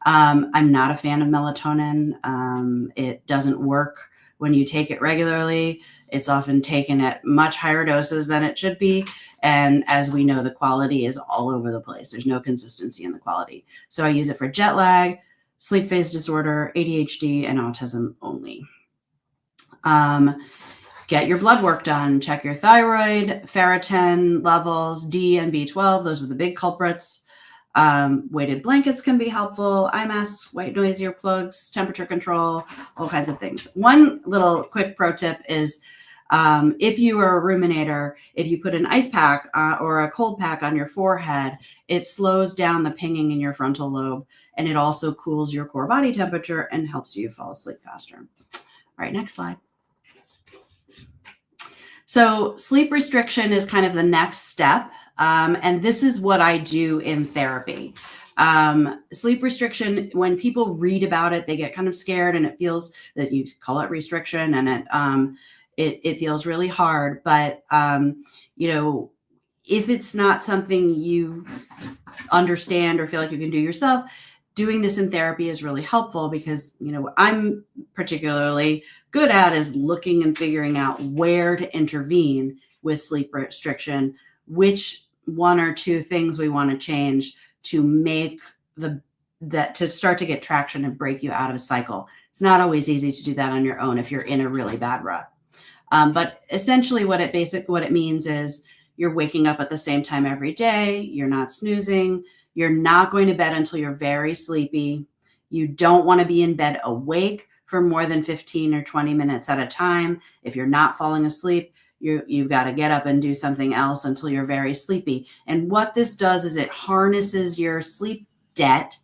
I'm not a fan of melatonin. It doesn't work when you take it regularly. It's often taken at much higher doses than it should be. And as we know, the quality is all over the place. There's no consistency in the quality. So I use it for jet lag, sleep phase disorder, ADHD, and autism only. Get your blood work done. Check your thyroid, ferritin levels, D and B12. Those are the big culprits. Weighted blankets can be helpful. Eye masks, white noise earplugs, temperature control, all kinds of things. One little quick pro tip is if you are a ruminator, if you put an ice pack or a cold pack on your forehead, it slows down the pinging in your frontal lobe, and it also cools your core body temperature and helps you fall asleep faster. All right, next slide. So sleep restriction is kind of the next step. And this is what I do in therapy. Sleep restriction, when people read about it, they get kind of scared, and it feels that you call it restriction, and it feels really hard. But if it's not something you understand or feel like you can do yourself, doing this in therapy is really helpful, because what I'm particularly good at is looking and figuring out where to intervene with sleep restriction, which one or two things we want to change to make to start to get traction and break you out of a cycle. It's not always easy to do that on your own if you're in a really bad rut. But essentially what it means is you're waking up at the same time every day. You're not snoozing. You're not going to bed until you're very sleepy. You don't want to be in bed awake for more than 15 or 20 minutes at a time. If you're not falling asleep, you've got to get up and do something else until you're very sleepy. And what this does is it harnesses your sleep debt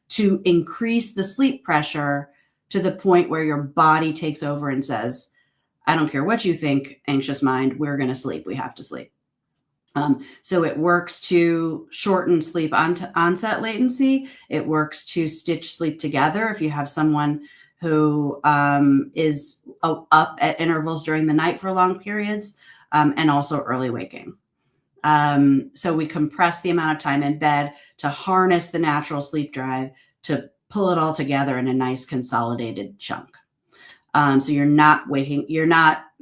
to increase the sleep pressure to the point where your body takes over and says, I don't care what you think, anxious mind, we're going to sleep. We have to sleep. So it works to shorten sleep onset latency. It works to stitch sleep together if you have someone who is up at intervals during the night for long periods, and also early waking. So we compress the amount of time in bed to harness the natural sleep drive to pull it all together in a nice consolidated chunk. So you're not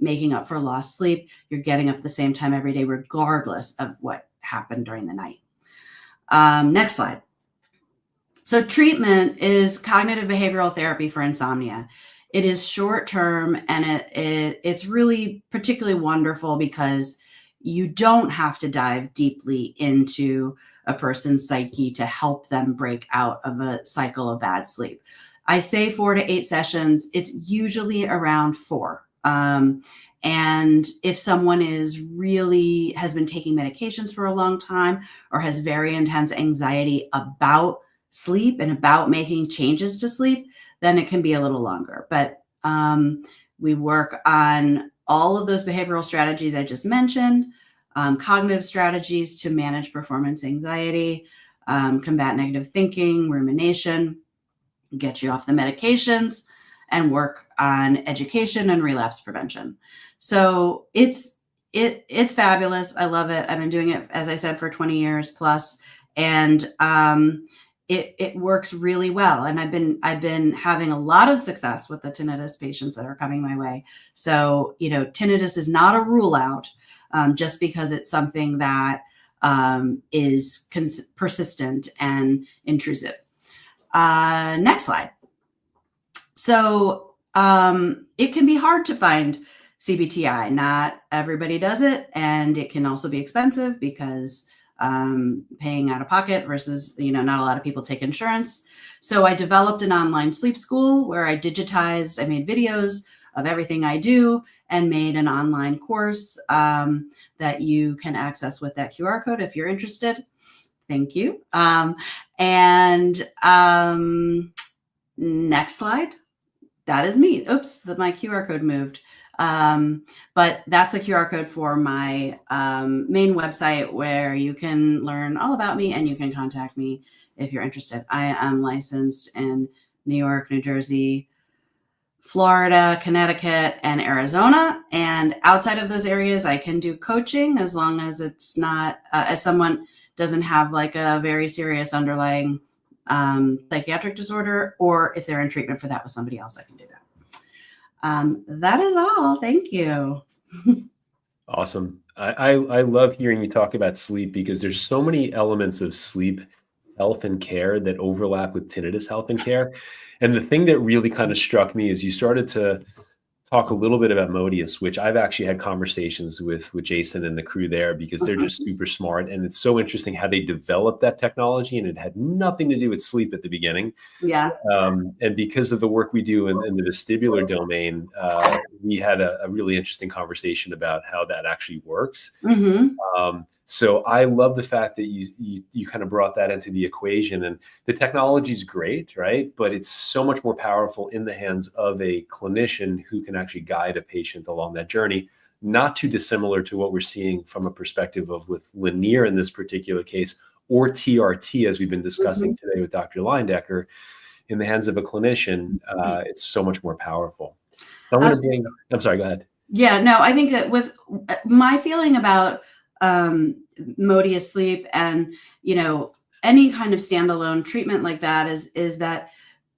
making up for lost sleep. You're getting up at the same time every day, regardless of what happened during the night. Next slide. So treatment is cognitive behavioral therapy for insomnia. It is short-term, and it's really particularly wonderful because you don't have to dive deeply into a person's psyche to help them break out of a cycle of bad sleep. I say 4 to 8 sessions. It's usually around 4. And if someone has been taking medications for a long time or has very intense anxiety about sleep and about making changes to sleep, then it can be a little longer. But we work on all of those behavioral strategies I just mentioned, cognitive strategies to manage performance anxiety, combat negative thinking, rumination, get you off the medications, and work on education and relapse prevention. So it's fabulous. I love it. I've been doing it, as I said, for 20 years plus, and it works really well. And I've been having a lot of success with the tinnitus patients that are coming my way. So tinnitus is not a rule out, just because it's something that is persistent and intrusive. Next slide. So it can be hard to find CBTI. Not everybody does it, and it can also be expensive because paying out of pocket versus, not a lot of people take insurance. So I developed an online sleep school where I made videos of everything I do and made an online course that you can access with that QR code if you're interested. Thank you. Next slide. That is me. Oops, my QR code moved. But that's the QR code for my main website where you can learn all about me and you can contact me if you're interested. I am licensed in New York, New Jersey, Florida, Connecticut, and Arizona. And outside of those areas, I can do coaching as long as it's not, as someone doesn't have like a very serious underlying psychiatric disorder, or if they're in treatment for that with somebody else, I can do that. That is all. Thank you. Awesome. I love hearing you talk about sleep because there's so many elements of sleep health and care that overlap with tinnitus health and care. And the thing that really kind of struck me is you started to talk a little bit about Modius, which I've actually had conversations with Jason and the crew there because they're just super smart. And it's so interesting how they developed that technology, and it had nothing to do with sleep at the beginning. Yeah. And because of the work we do in the vestibular domain, we had a really interesting conversation about how that actually works. So I love the fact that you kind of brought that into the equation, and the technology is great, right? But it's so much more powerful in the hands of a clinician who can actually guide a patient along that journey, not too dissimilar to what we're seeing from a perspective of with Lanier in this particular case, or TRT, as we've been discussing Mhm. today with Dr. Leyendecker, in the hands of a clinician, it's so much more powerful. So I'm sorry, go ahead. Yeah, no, I think that with my feeling about Modius sleep and, any kind of standalone treatment like that is that,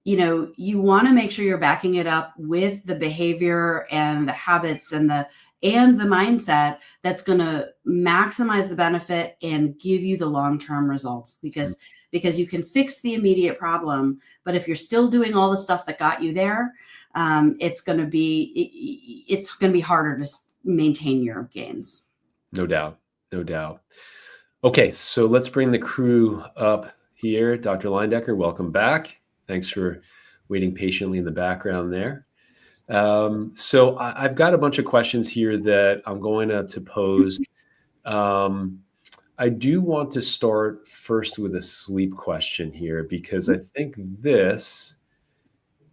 you want to make sure you're backing it up with the behavior and the habits and the mindset that's going to maximize the benefit and give you the long-term results, because you can fix the immediate problem, but if you're still doing all the stuff that got you there, it's going to be harder to maintain your gains. No doubt. No doubt. Okay, so let's bring the crew up here. Dr. Leyendecker, welcome back. Thanks for waiting patiently in the background there. So I've got a bunch of questions here that I'm going to pose. I do want to start first with a sleep question here, because I think this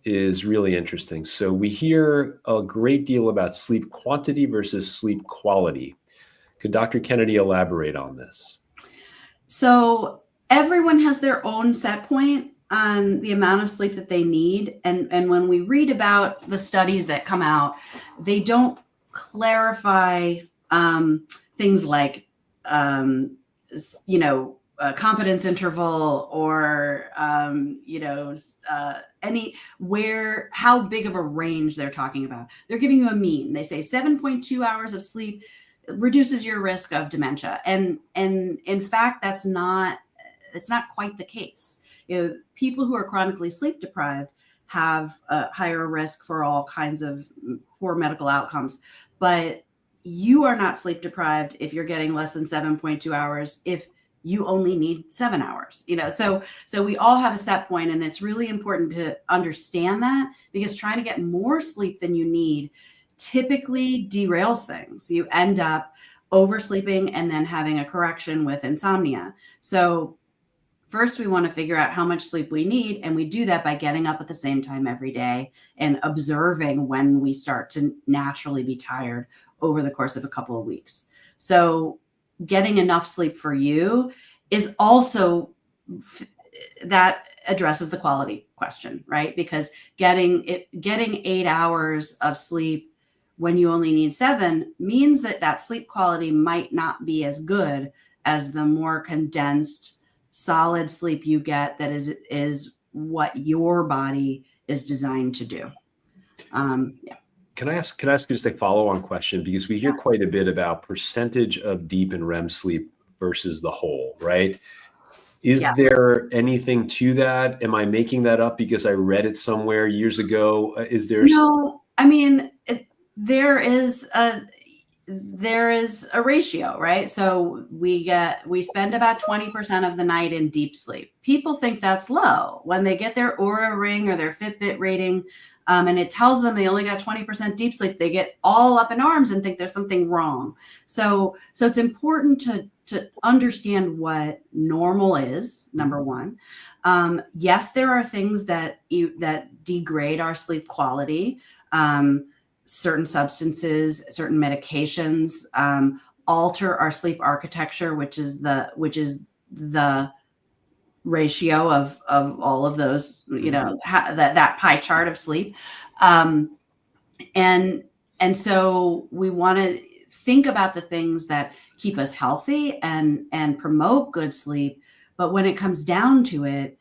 is really interesting. So we hear a great deal about sleep quantity versus sleep quality. Could Dr. Kennedy elaborate on this? So everyone has their own set point on the amount of sleep that they need. And when we read about the studies that come out, they don't clarify things like, confidence interval or, how big of a range they're talking about. They're giving you a mean. They say 7.2 hours of sleep reduces your risk of dementia. And in fact, it's not quite the case. People who are chronically sleep deprived have a higher risk for all kinds of poor medical outcomes. But you are not sleep deprived if you're getting less than 7.2 hours, if you only need 7 hours, so we all have a set point, and it's really important to understand that, because trying to get more sleep than you need typically derails things. You end up oversleeping and then having a correction with insomnia. So first, we want to figure out how much sleep we need, and we do that by getting up at the same time every day and observing when we start to naturally be tired over the course of a couple of weeks. So getting enough sleep for you is also, that addresses the quality question, right? Because getting 8 hours of sleep when you only need 7 means that sleep quality might not be as good as the more condensed, solid sleep you get that is what your body is designed to do. Yeah. Can I ask just a follow-on question? Because we hear quite a bit about percentage of deep and REM sleep versus the whole, right? Is there anything to that? Am I making that up because I read it somewhere years ago? Is there? No, I mean, there is a ratio, right? So we spend about 20% of the night in deep sleep. People think that's low when they get their Oura ring or their Fitbit rating, and it tells them they only got 20% deep sleep. They get all up in arms and think there's something wrong. So it's important to understand what normal is, number one. Yes, there are things that degrade our sleep quality. Certain substances, certain medications alter our sleep architecture, which is the ratio of all of those, that pie chart of sleep. And so we want to think about the things that keep us healthy and promote good sleep. But when it comes down to it,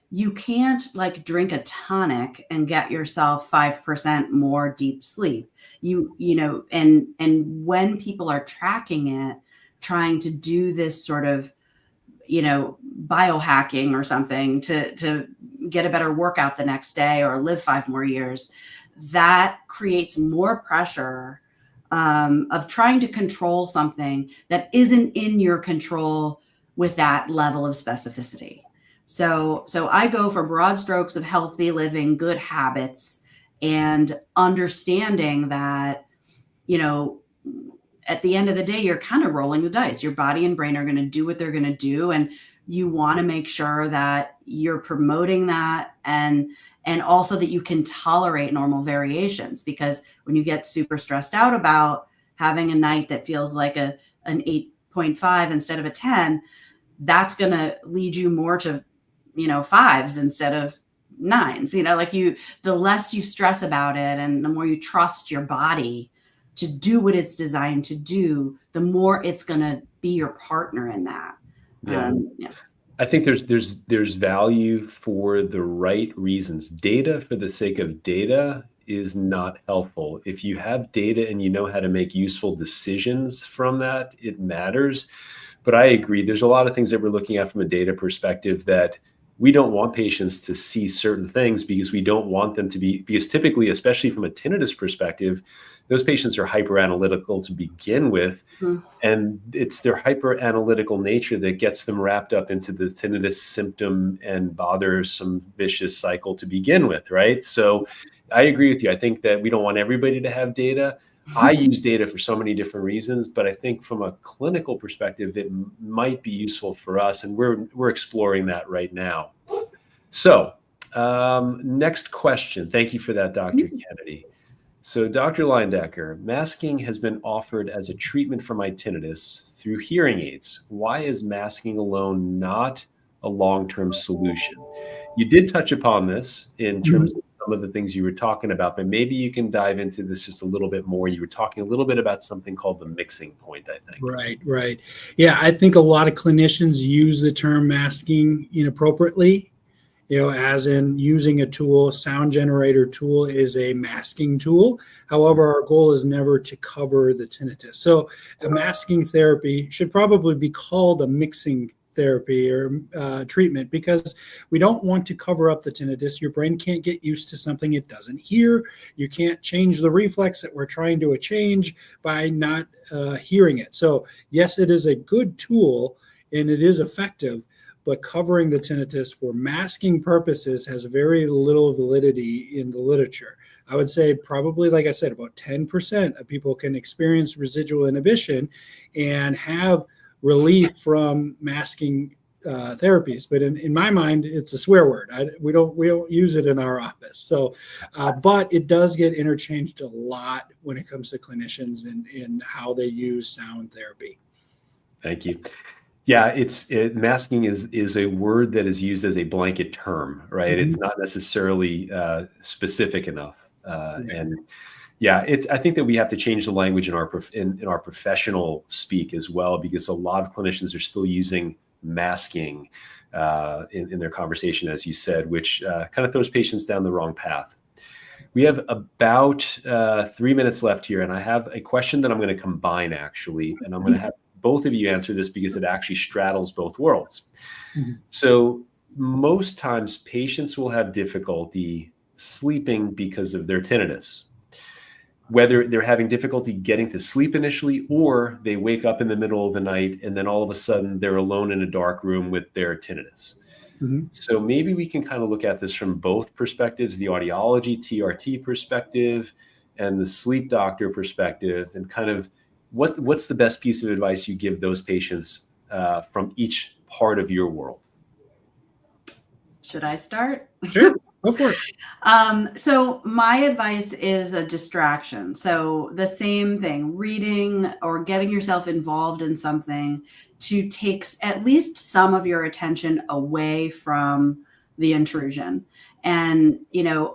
you can't drink a tonic and get yourself 5% more deep sleep. And when people are tracking it, trying to do this sort of, biohacking or something to get a better workout the next day or live 5 more years, that creates more pressure of trying to control something that isn't in your control with that level of specificity. So I go for broad strokes of healthy living, good habits, and understanding that, at the end of the day, you're kind of rolling the dice. Your body and brain are going to do what they're going to do. And you want to make sure that you're promoting that and also that you can tolerate normal variations, because when you get super stressed out about having a night that feels like an 8.5 instead of a 10, that's going to lead you more to, 5s instead of 9s. The less you stress about it and the more you trust your body to do what it's designed to do, the more it's going to be your partner in that. Yeah. Yeah. I think there's value for the right reasons. Data for the sake of data is not helpful. If you have data and you know how to make useful decisions from that, it matters. But I agree, there's a lot of things that we're looking at from a data perspective that we don't want patients to see certain things because we don't want them to be, because typically, especially from a tinnitus perspective, those patients are hyper analytical to begin with. Mhm. And it's their hyper analytical nature that gets them wrapped up into the tinnitus symptom and bothersome vicious cycle to begin with, right? So I agree with you. I think that we don't want everybody to have data. I use data for so many different reasons, but I think from a clinical perspective, it might be useful for us, and we're exploring that right now. So next question. Thank you for that, Dr. Kennedy. So Dr. Leyendecker, masking has been offered as a treatment for my tinnitus through hearing aids. Why is masking alone not a long-term solution? You did touch upon this in terms of some of the things you were talking about, but maybe you can dive into this just a little bit more. You were talking a little bit about something called the mixing point, I think. Right. Yeah, I think a lot of clinicians use the term masking inappropriately. As in using a tool, sound generator tool is a masking tool. However, our goal is never to cover the tinnitus. So a masking therapy should probably be called a mixing therapy or treatment, because we don't want to cover up the tinnitus. Your brain can't get used to something it doesn't hear. You can't change the reflex that we're trying to change by not hearing it. So yes, it is a good tool and it is effective, but covering the tinnitus for masking purposes has very little validity in the literature. I would say probably, like I said, about 10% of people can experience residual inhibition and have relief from masking therapies. But in my mind, it's a swear word. We don't use it in our office. So, but it does get interchanged a lot when it comes to clinicians and how they use sound therapy. Thank you. Yeah, masking is a word that is used as a blanket term, right? It's not necessarily specific enough, and yeah, I think that we have to change the language in our professional speak as well, because a lot of clinicians are still using masking in their conversation, as you said, which kind of throws patients down the wrong path. We have about 3 minutes left here, and I have a question that I'm going to combine, actually, and I'm going to have both of you answer this because it actually straddles both worlds. So most times patients will have difficulty sleeping because of their tinnitus, whether they're having difficulty getting to sleep initially, or they wake up in the middle of the night and then all of a sudden they're alone in a dark room with their tinnitus. So maybe we can kind of look at this from both perspectives, the audiology TRT perspective and the sleep doctor perspective, and kind of what's the best piece of advice you give those patients from each part of your world? Should I start? Sure, go for it. So my advice is a distraction. So the same thing, reading or getting yourself involved in something to take at least some of your attention away from the intrusion. And,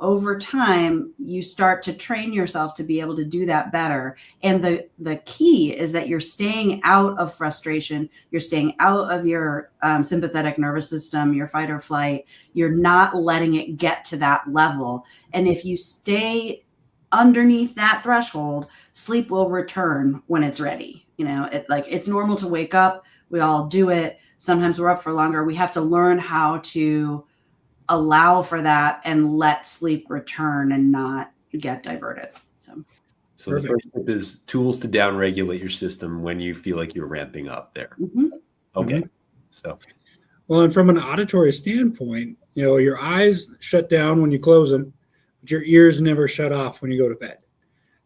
over time, you start to train yourself to be able to do that better. And the key is that you're staying out of frustration. You're staying out of your sympathetic nervous system, your fight or flight. You're not letting it get to that level. And if you stay underneath that threshold, sleep will return when it's ready. It's normal to wake up. We all do it. Sometimes we're up for longer. We have to learn how to allow for that and let sleep return and not get diverted. So the first tip is tools to downregulate your system when you feel like you're ramping up there. Okay. So, well, and from an auditory standpoint, your eyes shut down when you close them, but your ears never shut off when you go to bed.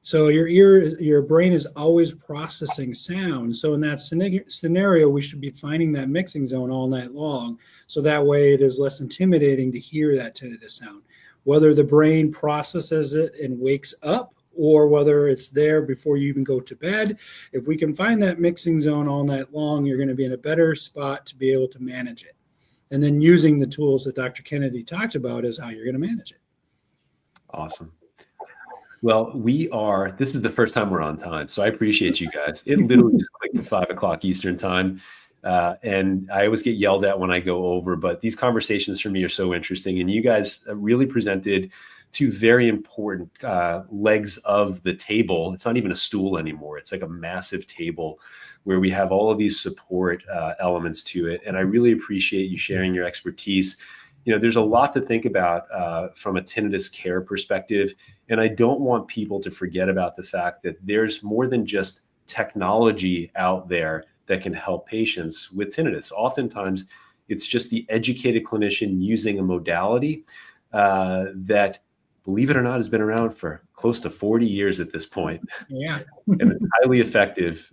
So your brain is always processing sound. So in that scenario, we should be finding that mixing zone all night long. So that way it is less intimidating to hear that tinnitus sound. Whether the brain processes it and wakes up or whether it's there before you even go to bed. If we can find that mixing zone all night long, you're going to be in a better spot to be able to manage it. And then using the tools that Dr. Kennedy talked about is how you're going to manage it. Awesome. Well, this is the first time we're on time, so I appreciate you guys. It literally just clicked to 5 o'clock Eastern time. And I always get yelled at when I go over, but these conversations for me are so interesting. And you guys really presented two very important legs of the table. It's not even a stool anymore. It's like a massive table where we have all of these support elements to it. And I really appreciate you sharing your expertise. There's a lot to think about from a tinnitus care perspective. And I don't want people to forget about the fact that there's more than just technology out there that can help patients with tinnitus. Oftentimes, it's just the educated clinician using a modality that, believe it or not, has been around for close to 40 years at this point. Yeah. And it's highly effective.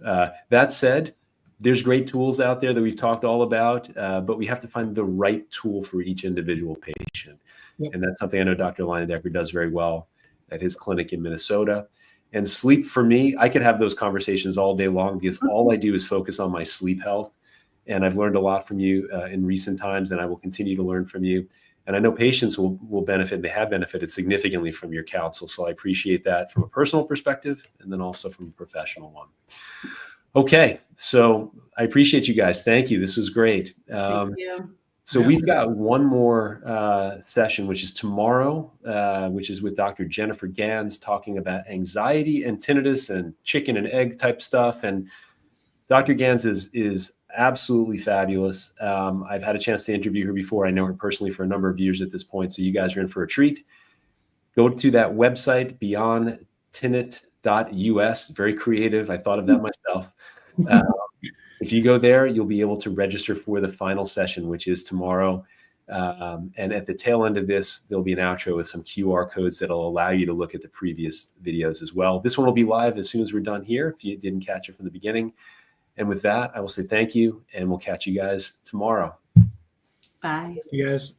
That said, there's great tools out there that we've talked all about, but we have to find the right tool for each individual patient. Yep. And that's something I know Dr. Leyendecker does very well at his clinic in Minnesota. And sleep, for me, I could have those conversations all day long because all I do is focus on my sleep health. And I've learned a lot from you in recent times, and I will continue to learn from you. And I know patients will benefit. They have benefited significantly from your counsel. So I appreciate that from a personal perspective and then also from a professional one. Okay, so I appreciate you guys. Thank you. This was great. Thank you. So we've got one more session, which is tomorrow, which is with Dr. Jennifer Gans, talking about anxiety and tinnitus and chicken and egg type stuff. And Dr. Gans is absolutely fabulous. I've had a chance to interview her before. I know her personally for a number of years at this point. So you guys are in for a treat. Go to that website, beyondtinnitus.us. Very creative. I thought of that myself. If you go there, you'll be able to register for the final session, which is tomorrow. And at the tail end of this, there'll be an outro with some QR codes that'll allow you to look at the previous videos as well. This one will be live as soon as we're done here, if you didn't catch it from the beginning. And with that, I will say thank you, and we'll catch you guys tomorrow. Bye. You guys.